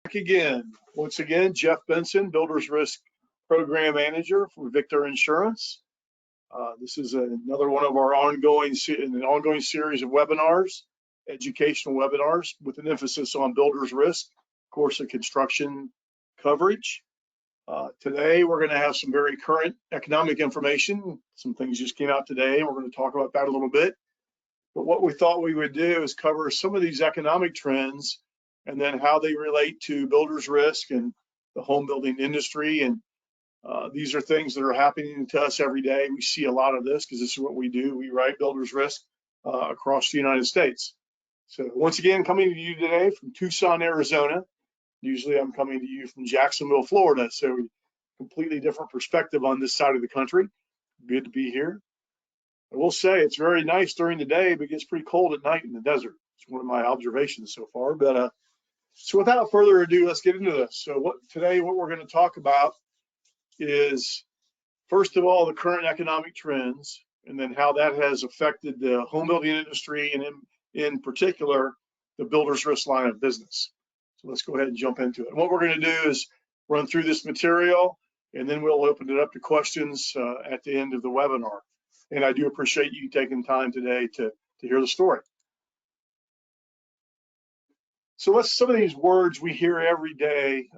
Back again. Once again, Jeff Benson, Builders Risk Program Manager for Victor Insurance. This is another one of our ongoing series of webinars, educational webinars with an emphasis on builders risk, of course, and construction coverage. Today, we're going to have some very current economic information. Some things just came out today, and we're going to talk about that a little bit. But what we thought we would do is cover some of these economic trends and then how they relate to builders risk and the home building industry. And these are things that are happening to us every day. We see a lot of this because this is what we do. We write builders risk across the United States. So once again, coming to you today from Tucson, Arizona. Usually I'm coming to you from Jacksonville, Florida. So completely different perspective on this side of the country. Good to be here. I will say it's very nice during the day, but it gets pretty cold at night in the desert. It's one of my observations so far. But so without further ado, let's get into this. So today what we're going to talk about is, first of all, the current economic trends, and then how that has affected the home building industry, and in particular, the builders risk line of business. So let's go ahead and jump into it. And what we're going to do is run through this material, and then we'll open it up to questions at the end of the webinar. And I do appreciate you taking time today to hear the story. So some of these words we hear every day,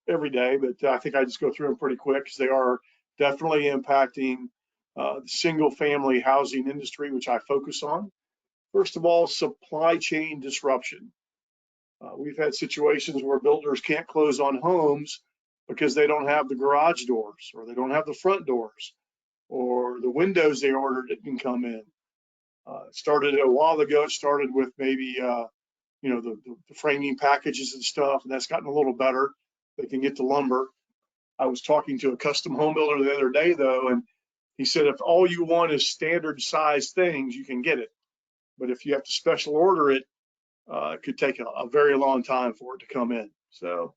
but I think I just go through them pretty quick because they are definitely impacting the single family housing industry, which I focus on. First of all, supply chain disruption. We've had situations where builders can't close on homes because they don't have the garage doors, or they don't have the front doors, or the windows they ordered didn't come in. It started a while ago. It started with maybe the framing packages and stuff, and that's gotten a little better. They can get the lumber. I was talking to a custom home builder the other day, though, and he said if all you want is standard size things, you can get it. But if you have to special order it, it could take a very long time for it to come in. So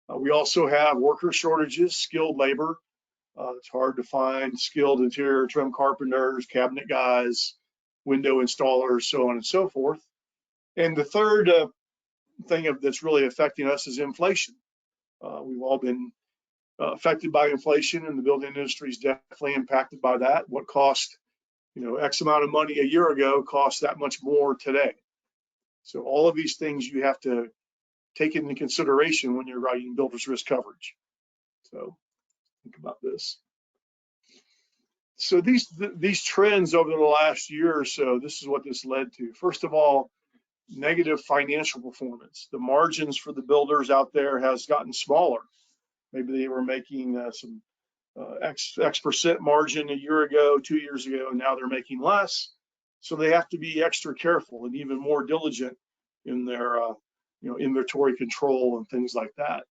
we also have worker shortages, skilled labor. It's hard to find skilled interior trim carpenters, cabinet guys, window installers, so on and so forth. And the third thing that's really affecting us is inflation. We've all been affected by inflation, and the building industry is definitely impacted by that. What cost, X amount of money a year ago costs that much more today. So all of these things you have to take into consideration when you're writing builders risk coverage. So think about this. So these trends over the last year or so, this is what this led to. First of all, negative financial performance. The margins for the builders out there has gotten smaller. Maybe they were making some X percent margin a year ago, 2 years ago, and now they're making less. So they have to be extra careful and even more diligent in their inventory control and things like that.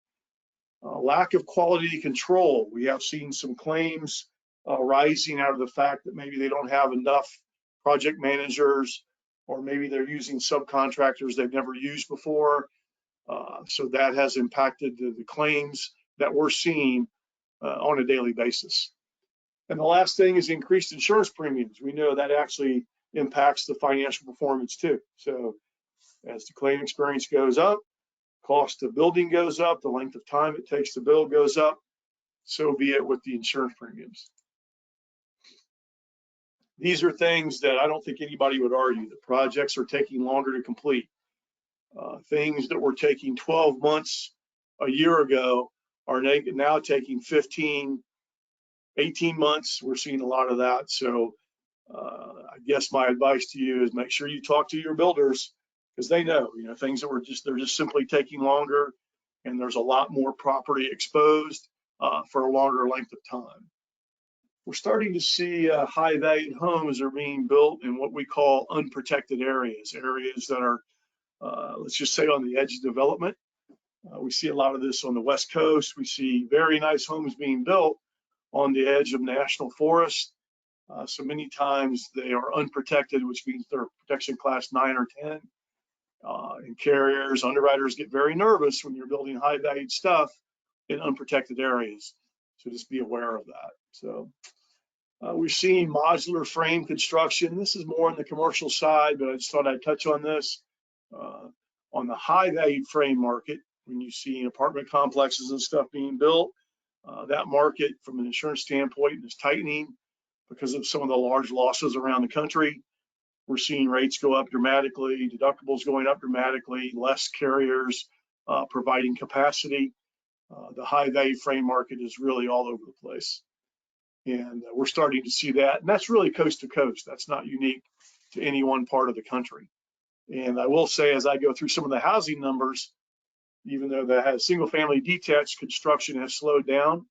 Lack of quality control. We have seen some claims rising out of the fact that maybe they don't have enough project managers, or maybe they're using subcontractors they've never used before. So that has impacted the claims that we're seeing on a daily basis. And the last thing is increased insurance premiums. We know that actually impacts the financial performance too. So as the claim experience goes up, cost of building goes up, the length of time it takes to build goes up, so be it with the insurance premiums. These are things that I don't think anybody would argue. The projects are taking longer to complete. Things that were taking 12 months a year ago are now taking 15, 18 months. We're seeing a lot of that. So I guess my advice to you is make sure you talk to your builders, because they know, things that they're just simply taking longer, and there's a lot more property exposed for a longer length of time. We're starting to see high valued homes are being built in what we call unprotected areas that are, let's just say, on the edge of development. We see a lot of this on the West Coast. We see very nice homes being built on the edge of national forests. So many times they are unprotected, which means they're protection class 9 or 10. And carriers, underwriters get very nervous when you're building high valued stuff in unprotected areas. So just be aware of that. So we've seen modular frame construction. This is more on the commercial side, but I just thought I'd touch on this. On the high valued frame market, when you see apartment complexes and stuff being built, that market from an insurance standpoint is tightening because of some of the large losses around the country. We're seeing rates go up dramatically, deductibles going up dramatically, less carriers providing capacity. The high value frame market is really all over the place. And we're starting to see that. And that's really coast to coast. That's not unique to any one part of the country. And I will say, as I go through some of the housing numbers, even though the single family detached construction has slowed down,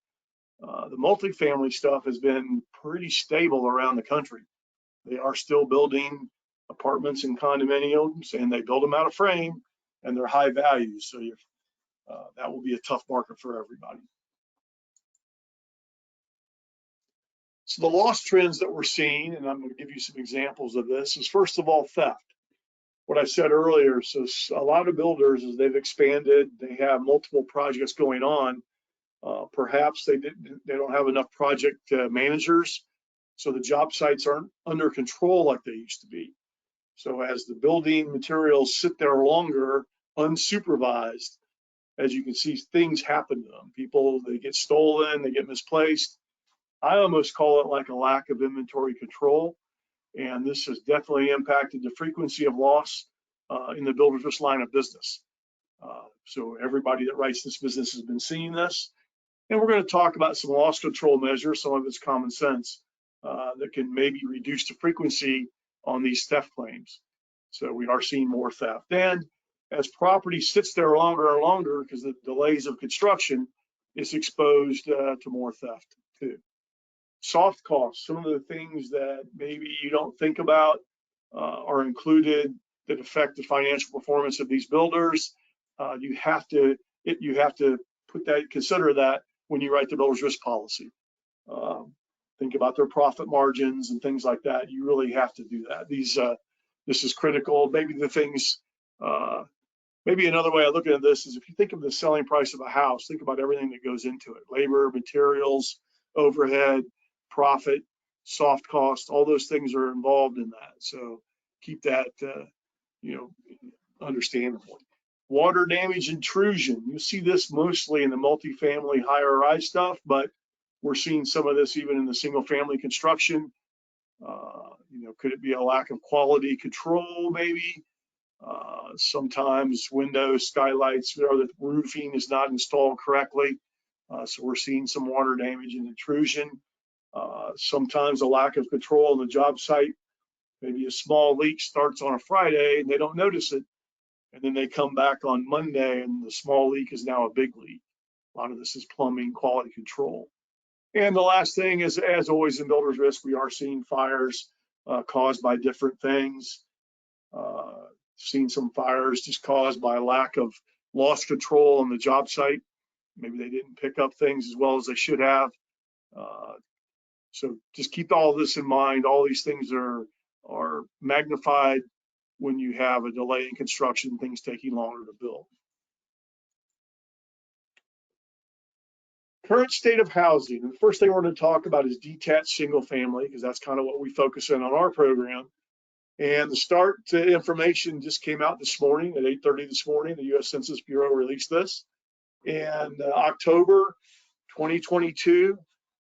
the multifamily stuff has been pretty stable around the country. They are still building apartments and condominiums, and they build them out of frame, and they're high value. So that will be a tough market for everybody. So the loss trends that we're seeing, and I'm going to give you some examples of this, is first of all, theft. What I said earlier, so a lot of builders, as they've expanded, they have multiple projects going on. Perhaps they don't have enough project managers, so the job sites aren't under control like they used to be. So as the building materials sit there longer, unsupervised, as you can see, things happen to them. People, they get stolen, they get misplaced. I almost call it like a lack of inventory control. And this has definitely impacted the frequency of loss in the builder's risk line of business. So everybody that writes this business has been seeing this. And we're going to talk about some loss control measures, some of it's common sense, that can maybe reduce the frequency on these theft claims. So we are seeing more theft. And as property sits there longer and longer because of the delays of construction, it's exposed to more theft too. Soft costs, some of the things that maybe you don't think about are included that affect the financial performance of these builders. You have to consider that when you write the builder's risk policy. Think about their profit margins and things like that. You really have to do that. This is critical. Maybe the things, maybe another way I look at this is if you think of the selling price of a house, think about everything that goes into it: labor, materials, overhead, profit, soft cost. All those things are involved in that. So keep that, understandable. Water damage intrusion. You see this mostly in the multifamily high-rise stuff, but we're seeing some of this even in the single-family construction. Could it be a lack of quality control, maybe? Sometimes windows, skylights, or the roofing is not installed correctly. So we're seeing some water damage and intrusion. Sometimes a lack of control on the job site. Maybe a small leak starts on a Friday and they don't notice it. And then they come back on Monday and the small leak is now a big leak. A lot of this is plumbing quality control. And the last thing is, as always in builder's risk, we are seeing fires caused by different things. Seen some fires just caused by a lack of loss control on the job site. Maybe they didn't pick up things as well as they should have. So just keep all this in mind. All these things are magnified when you have a delay in construction, things taking longer to build. Current state of housing. And the first thing we're going to talk about is detached single family, because that's kind of what we focus in on our program. And the start information just came out this morning at 8:30 this morning. The U.S. Census Bureau released this. And October 2022,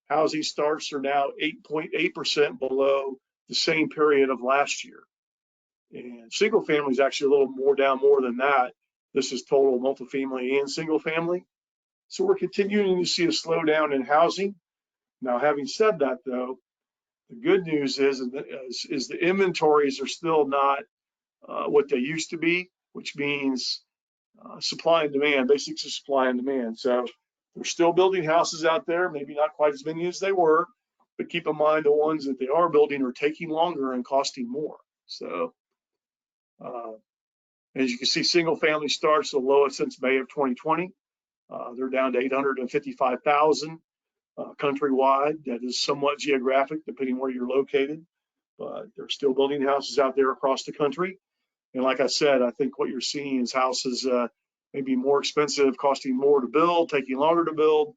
housing starts are now 8.8% below the same period of last year. And single family is actually a little more down more than that. This is total multifamily and single family. So we're continuing to see a slowdown in housing. Now, having said that, though, the good news is the inventories are still not what they used to be, which means supply and demand, basics of supply and demand. So they're still building houses out there, maybe not quite as many as they were, but keep in mind the ones that they are building are taking longer and costing more. So as you can see, single family starts the lowest since May of 2020. They're down to 855,000 countrywide. That is somewhat geographic, depending where you're located, but they're still building houses out there across the country. And like I said, I think what you're seeing is houses maybe more expensive, costing more to build, taking longer to build,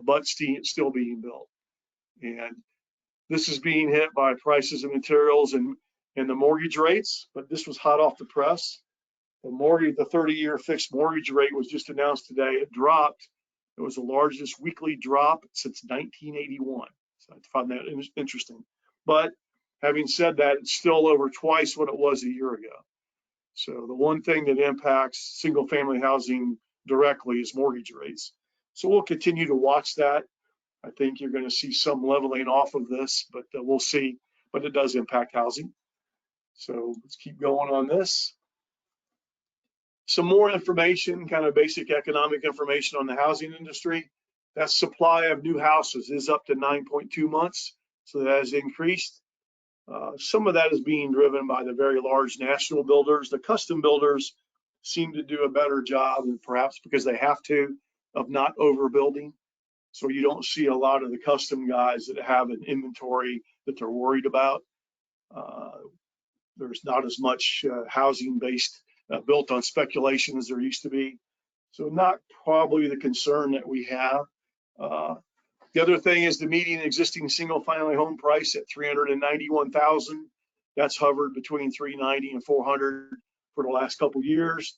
but still being built. And this is being hit by prices of materials and the mortgage rates, but this was hot off the press. The 30-year fixed mortgage rate was just announced today. It dropped. It was the largest weekly drop since 1981. So I find that interesting. But having said that, it's still over twice what it was a year ago. So the one thing that impacts single family housing directly is mortgage rates. So we'll continue to watch that. I think you're going to see some leveling off of this, but we'll see. But it does impact housing. So let's keep going on this. Some more information, kind of basic economic information on the housing industry. That supply of new houses is up to 9.2 months, so that has increased. Some of that is being driven by the very large national builders. The custom builders seem to do a better job, and perhaps because they have to, of not overbuilding. So you don't see a lot of the custom guys that have an inventory that they're worried about. There's not as much housing based built on speculation as there used to be. So not probably the concern that we have. The other thing is the median existing single family home price at 391,000. That's hovered between 390 and 400 for the last couple of years,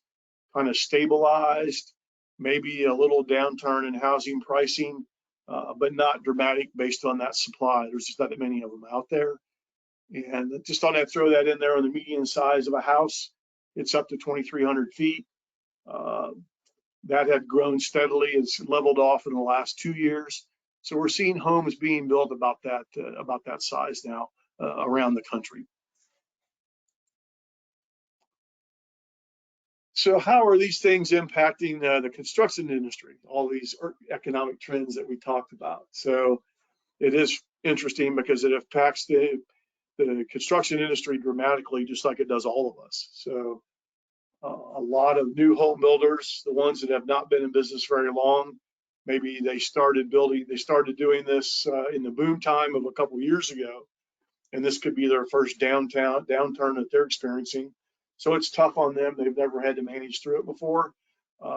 kind of stabilized, maybe a little downturn in housing pricing, but not dramatic based on that supply. There's just not that many of them out there. And just thought I'd throw that in there on the median size of a house. It's up to 2,300 feet. That had grown steadily. It's leveled off in the last 2 years. So we're seeing homes being built about that size now around the country. So how are these things impacting the construction industry? All these economic trends that we talked about. So it is interesting because it impacts the construction industry dramatically, just like it does all of us. So a lot of new home builders, the ones that have not been in business very long, maybe they started doing this in the boom time of a couple of years ago, and this could be their first downturn that they're experiencing. So it's tough on them. They've never had to manage through it before.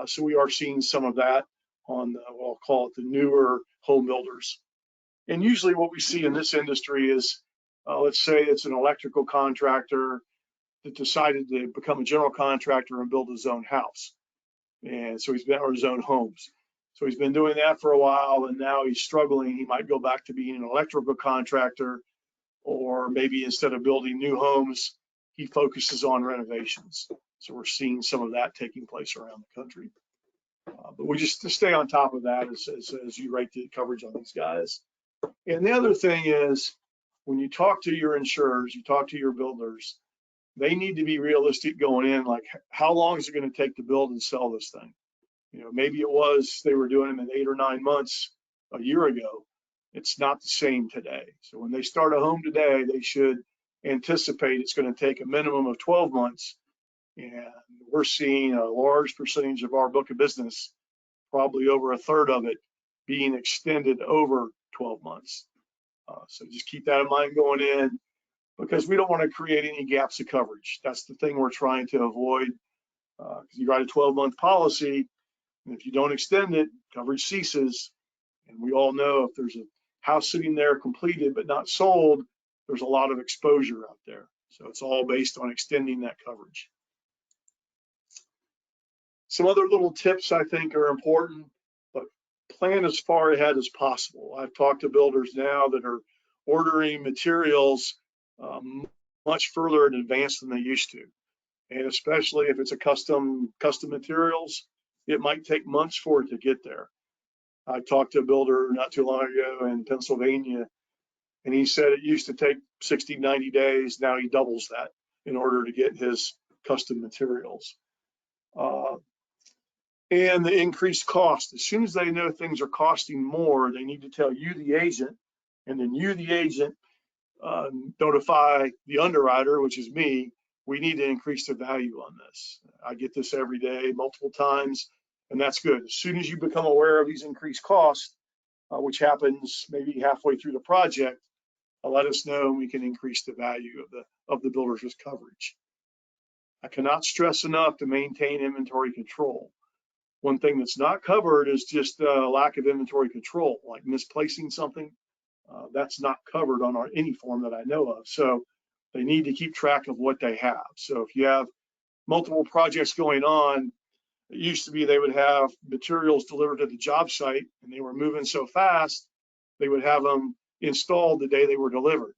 So we are seeing some of that on, I'll call it the newer home builders. And usually what we see in this industry is, let's say it's an electrical contractor that decided to become a general contractor and build his own house. And so or his own homes. So he's been doing that for a while, and now he's struggling. He might go back to being an electrical contractor, or maybe instead of building new homes, he focuses on renovations. So we're seeing some of that taking place around the country. But we just to stay on top of that as you rate the coverage on these guys. And the other thing is, when you talk to your insurers, you talk to your builders, they need to be realistic going in, like how long is it going to take to build and sell this thing? Maybe it was they were doing them in 8 or 9 months a year ago. It's not the same today. So when they start a home today, they should anticipate it's going to take a minimum of 12 months. And we're seeing a large percentage of our book of business, probably over a third of it, being extended over 12 months. So just keep that in mind going in, because we don't want to create any gaps of coverage. That's the thing we're trying to avoid. Because you write a 12-month policy, and if you don't extend it, coverage ceases. And we all know if there's a house sitting there completed but not sold, there's a lot of exposure out there. So it's all based on extending that coverage. Some other little tips I think are important, but plan as far ahead as possible. I've talked to builders now that are ordering materials much further in advance than they used to. And especially if it's a custom materials, it might take months for it to get there. I talked to a builder not too long ago in Pennsylvania, and he said it used to take 60, 90 days. Now he doubles that in order to get his custom materials. And the increased cost. As soon as they know things are costing more, they need to tell you, the agent, and then you, the agent, notify the underwriter, which is me. We need to increase the value on this. I get this every day, multiple times, and that's good. As soon as you become aware of these increased costs, which happens maybe halfway through the project, let us know, and we can increase the value of the builder's risk coverage. I cannot stress enough to maintain inventory control. One thing that's not covered is just lack of inventory control, like misplacing something. That's not covered on any form that I know of. So they need to keep track of what they have. So if you have multiple projects going on, it used to be they would have materials delivered to the job site, and they were moving so fast, they would have them installed the day they were delivered.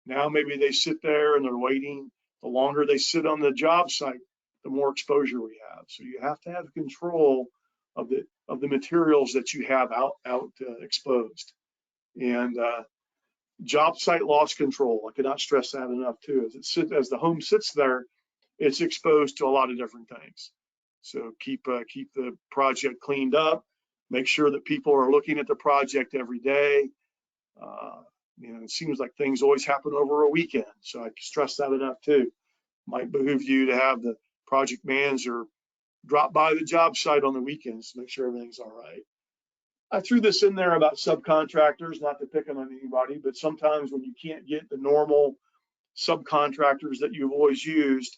Now maybe they sit there and they're waiting. The longer they sit on the job site, the more exposure we have. So you have to have control of the materials that you have out exposed. And job site loss control, I cannot stress that enough too. As the home sits there, it's exposed to a lot of different things. So keep the project cleaned up. Make sure that people are looking at the project every day. It seems like things always happen over a weekend, so I stress that enough too. Might behoove you to have the project manager drop by the job site on the weekends to make sure everything's all right. I threw this in there about subcontractors, not to pick on anybody, but sometimes when you can't get the normal subcontractors that you've always used,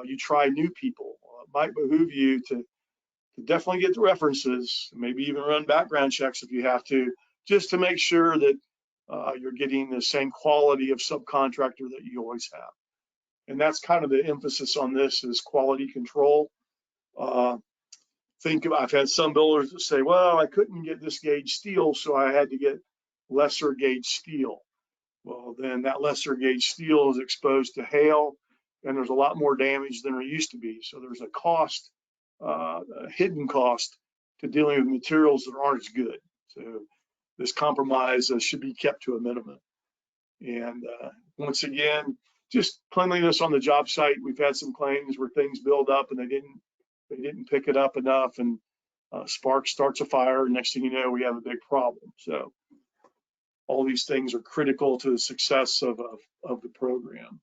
you try new people. It might behoove you to definitely get the references, maybe even run background checks if you have to, just to make sure that you're getting the same quality of subcontractor that you always have. And that's kind of the emphasis on this is quality control. I've had some builders that say, well, I couldn't get this gauge steel, so I had to get lesser gauge steel. Well, then that lesser gauge steel is exposed to hail, and there's a lot more damage than there used to be. So there's a cost, a hidden cost to dealing with materials that aren't as good. So this compromise should be kept to a minimum. And once again, just cleanliness on the job site. We've had some claims where things build up and they didn't pick it up enough, and spark starts a fire. And next thing you know, we have a big problem. So all these things are critical to the success of the program.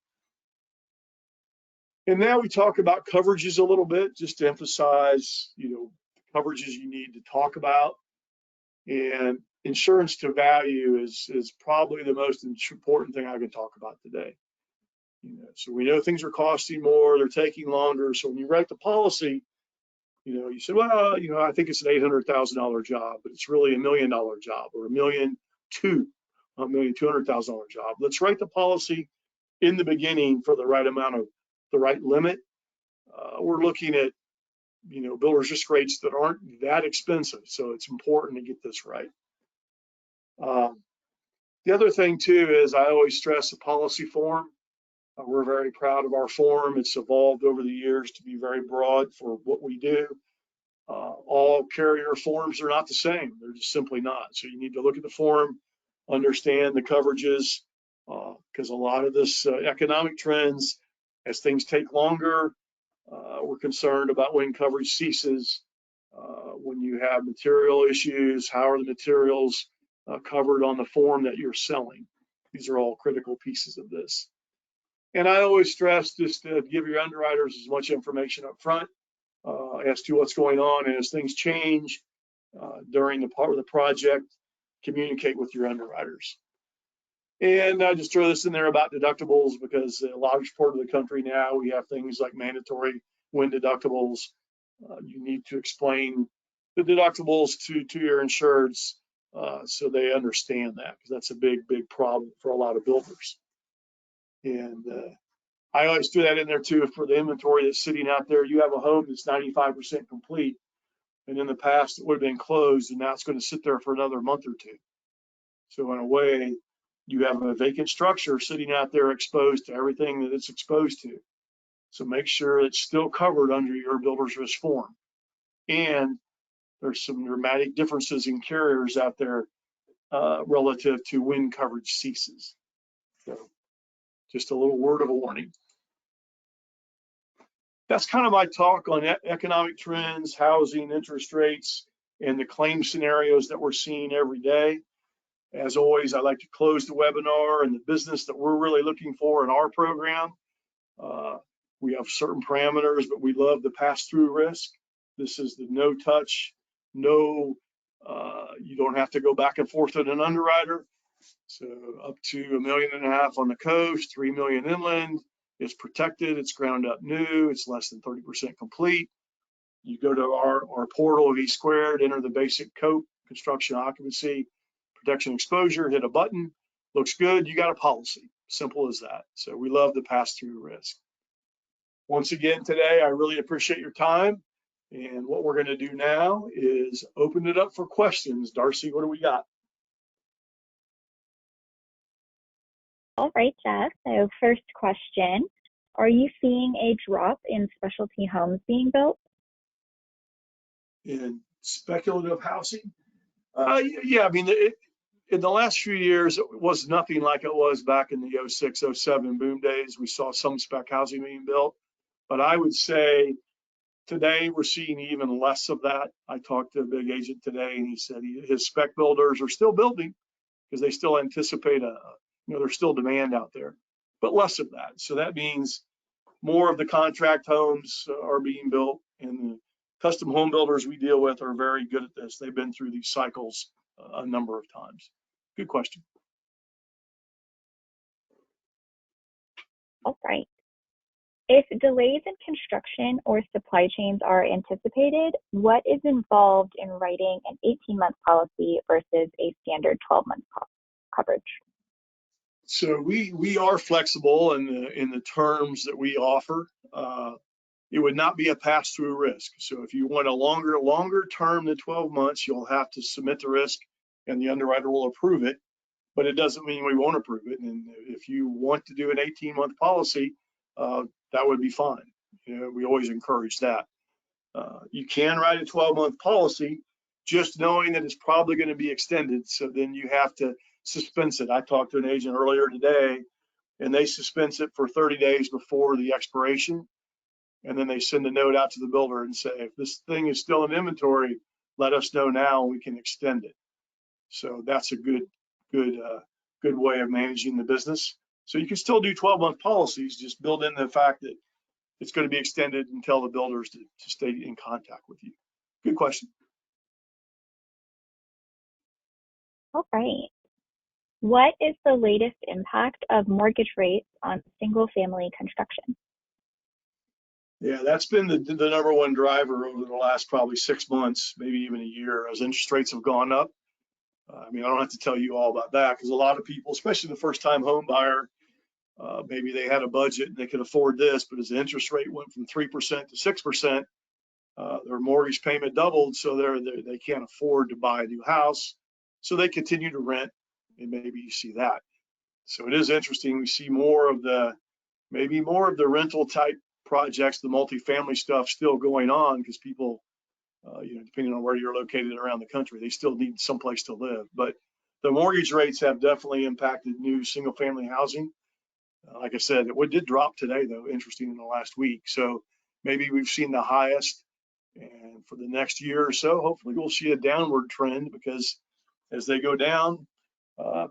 And now we talk about coverages a little bit, just to emphasize, the coverages you need to talk about. And insurance to value is probably the most important thing I can talk about today. So we know things are costing more, they're taking longer. So when you write the policy, you said, well, I think it's an $800,000 job, but it's really $1 million job, or $1,200,000 job. Let's write the policy in the beginning for the right amount of the right limit. We're looking at, builder's risk rates that aren't that expensive. So it's important to get this right. The other thing too is I always stress the policy form. We're very proud of our form. It's evolved over the years to be very broad for what we do. All carrier forms are not the same. They're just simply not. So you need to look at the form, understand the coverages, because a lot of this economic trends, as things take longer, we're concerned about when coverage ceases. When you have material issues, how are the materials covered on the form that you're selling? These are all critical pieces of this. And I always stress just to give your underwriters as much information up front as to what's going on, and as things change during the part of the project, communicate with your underwriters. And I just throw this in there about deductibles, because a large part of the country now we have things like mandatory wind deductibles. You need to explain the deductibles to your insureds so they understand that, because that's a big problem for a lot of builders. And I always threw that in there too for the inventory that's sitting out there. You have a home that's 95% complete, and in the past it would have been closed, and now it's going to sit there for another month or two. So in a way, you have a vacant structure sitting out there exposed to everything that it's exposed to. So make sure it's still covered under your builder's risk form. And there's some dramatic differences in carriers out there relative to when coverage ceases. So just a little word of a warning. That's kind of my talk on economic trends, housing, interest rates, and the claim scenarios that we're seeing every day. As always, I like to close the webinar and the business that we're really looking for in our program. We have certain parameters, but we love the pass-through risk. This is the no touch, you don't have to go back and forth with an underwriter. So up to $1.5 million on the coast, $3 million inland. It's protected, it's ground up new, it's less than 30% complete. You go to our portal of E2, enter the basic code, construction occupancy, protection exposure, hit a button, looks good, you got a policy. Simple as that. So we love the pass-through risk. once again today, I really appreciate your time. And what we're going to do now is open it up for questions. Darcy, what do we got? All right, Jeff. So first question, are you seeing a drop in specialty homes being built? In speculative housing? Yeah, I mean, in the last few years, it was nothing like it was back in the '06, '07 boom days. We saw some spec housing being built, but I would say today we're seeing even less of that. I talked to a big agent today, and he said his spec builders are still building because they still anticipate there's still demand out there, but less of that. So that means more of the contract homes are being built, and the custom home builders we deal with are very good at this. They've been through these cycles a number of times. Good question. All right. If delays in construction or supply chains are anticipated, what is involved in writing an 18-month policy versus a standard 12-month coverage? So we are flexible in the terms that we offer. It would not be a pass-through risk. So if you want a longer term than 12 months, you'll have to submit the risk, and the underwriter will approve it. But it doesn't mean we won't approve it. And if you want to do an 18-month policy, that would be fine. We always encourage that. You can write a 12-month policy, just knowing that it's probably going to be extended. So then you have to suspense it. I talked to an agent earlier today, and they suspense it for 30 days before the expiration. And then they send a note out to the builder and say, if this thing is still in inventory, let us know now and we can extend it. So that's a good way of managing the business. So you can still do 12-month policies, just build in the fact that it's going to be extended and tell the builders to stay in contact with you. Good question. All right. What is the latest impact of mortgage rates on single family construction? Yeah, that's been the number one driver over the last probably 6 months, maybe even a year, as interest rates have gone up. I mean, I don't have to tell you all about that because a lot of people, especially the first time home buyer, maybe they had a budget and they could afford this, but as the interest rate went from 3% to 6%, their mortgage payment doubled, so they can't afford to buy a new house, so they continue to rent, and maybe you see that. So it is interesting. We see maybe more of the rental type projects, the multifamily stuff still going on because people, depending on where you're located around the country, they still need someplace to live. But the mortgage rates have definitely impacted new single family housing. Like I said, it did drop today, though, interesting, in the last week. So maybe we've seen the highest. And for the next year or so, hopefully we'll see a downward trend because as they go down,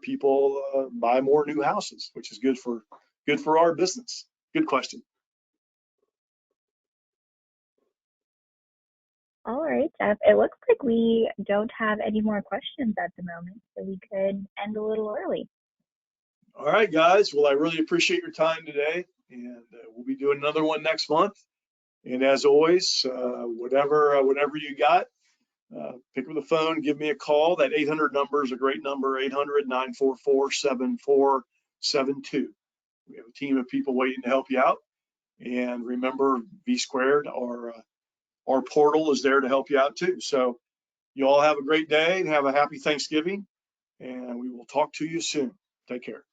people buy more new houses, which is good for our business. Good question. All right, Jeff. It looks like we don't have any more questions at the moment, so we could end a little early. All right, guys. Well, I really appreciate your time today, and we'll be doing another one next month. And as always, whatever you got, pick up the phone, give me a call. That 800 number is a great number, 800-944-7472. We have a team of people waiting to help you out. And remember, V Squared, our portal is there to help you out too. So you all have a great day and have a happy Thanksgiving, and we will talk to you soon. Take care.